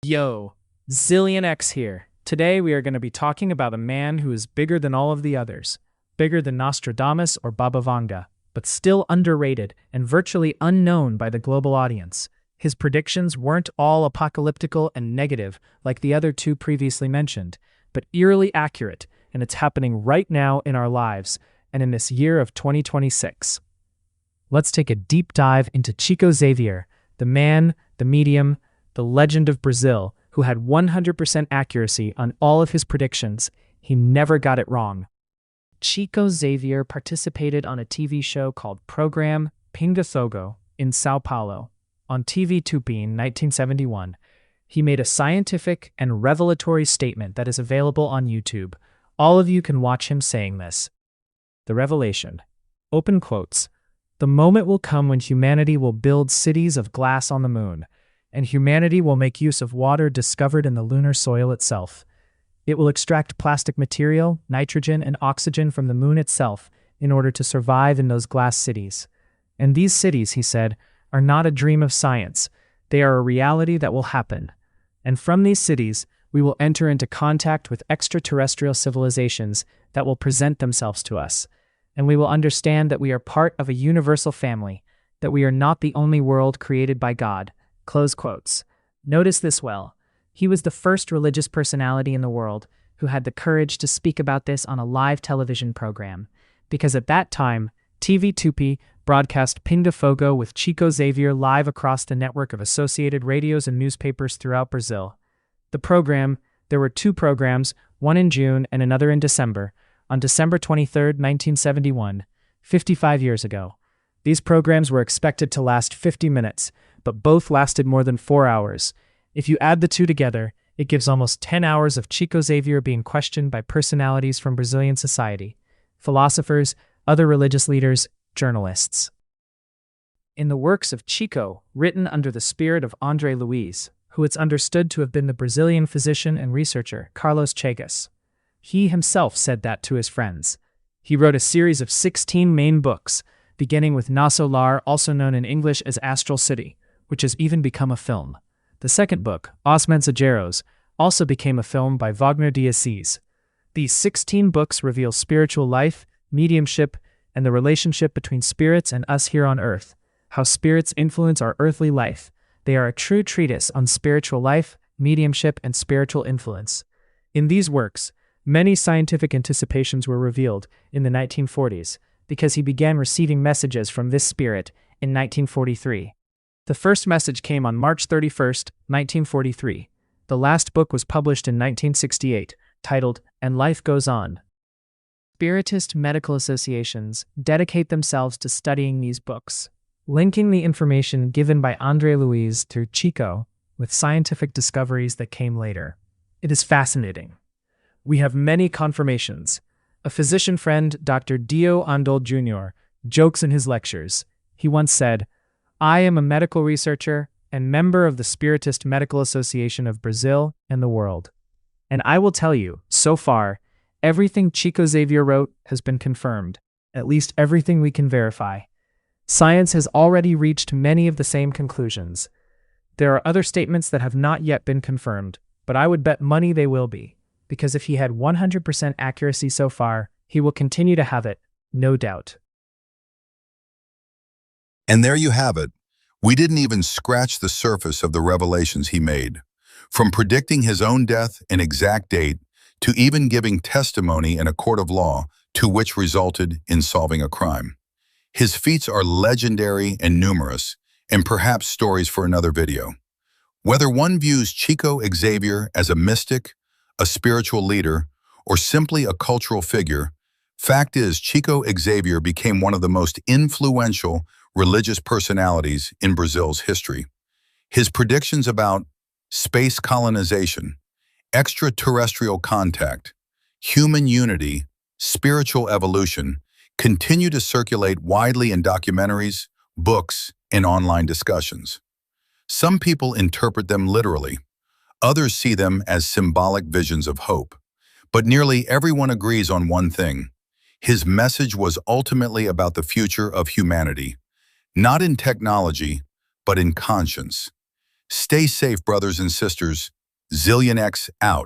Yo, Zillion X here. Today we are going to be talking about a man who is bigger than all of the others, bigger than Nostradamus or Baba Vanga, but still underrated and virtually unknown by the global audience. His predictions weren't all apocalyptical and negative like the other two previously mentioned, but eerily accurate, and it's happening right now in our lives and in this year of 2026. Let's take a deep dive into Chico Xavier, the man, the medium, the legend of Brazil, who had 100% accuracy on all of his predictions. He never got it wrong. Chico Xavier participated on a TV show called Program Pinga Fogo in Sao Paulo. On TV Tupi in 1971, he made a scientific and revelatory statement that is available on YouTube. All of you can watch him saying this. The revelation. Open quotes. The moment will come when humanity will build cities of glass on the moon, and humanity will make use of water discovered in the lunar soil itself. It will extract plastic material, nitrogen, and oxygen from the moon itself in order to survive in those glass cities. And these cities, he said, are not a dream of science. They are a reality that will happen. And from these cities, we will enter into contact with extraterrestrial civilizations that will present themselves to us. And we will understand that we are part of a universal family, that we are not the only world created by God. Close quotes. Notice this well. He was the first religious personality in the world who had the courage to speak about this on a live television program, because at that time, TV Tupi broadcast Pinga Fogo with Chico Xavier live across the network of associated radios and newspapers throughout Brazil. The program, there were two programs, one in June and another in December, on December 23, 1971, 55 years ago. These programs were expected to last 50 minutes, but both lasted more than 4 hours. If you add the two together, it gives almost 10 hours of Chico Xavier being questioned by personalities from Brazilian society, philosophers, other religious leaders, journalists. In the works of Chico, written under the spirit of André Luiz, who it's understood to have been the Brazilian physician and researcher Carlos Chagas, he himself said that to his friends. He wrote a series of 16 main books, beginning with Nosso Lar, also known in English as Astral City, which has even become a film. The second book, Os Mensageiros, also became a film by Wagner de Assis. These 16 books reveal spiritual life, mediumship, and the relationship between spirits and us here on Earth, how spirits influence our earthly life. They are a true treatise on spiritual life, mediumship, and spiritual influence. In these works, many scientific anticipations were revealed in the 1940s, because he began receiving messages from this spirit in 1943. The first message came on March 31st, 1943. The last book was published in 1968, titled And Life Goes On. Spiritist medical associations dedicate themselves to studying these books, linking the information given by André Luiz through Chico with scientific discoveries that came later. It is fascinating. We have many confirmations. A physician friend, Dr. Dio Andol Jr., jokes in his lectures. He once said, "I am a medical researcher and member of the Spiritist Medical Association of Brazil and the world. And I will tell you, so far, everything Chico Xavier wrote has been confirmed, at least everything we can verify. Science has already reached many of the same conclusions. There are other statements that have not yet been confirmed, but I would bet money they will be, because if he had 100% accuracy so far, he will continue to have it, no doubt." And there you have it. We didn't even scratch the surface of the revelations he made. From predicting his own death and exact date, to even giving testimony in a court of law, to which resulted in solving a crime. His feats are legendary and numerous, and perhaps stories for another video. Whether one views Chico Xavier as a mystic, a spiritual leader, or simply a cultural figure, fact is Chico Xavier became one of the most influential religious personalities in Brazil's history. His predictions about space colonization, extraterrestrial contact, human unity, spiritual evolution continue to circulate widely in documentaries, books, and online discussions. Some people interpret them literally. Others see them as symbolic visions of hope. But nearly everyone agrees on one thing. His message was ultimately about the future of humanity, not in technology, but in conscience. Stay safe, brothers and sisters. Zillion X out.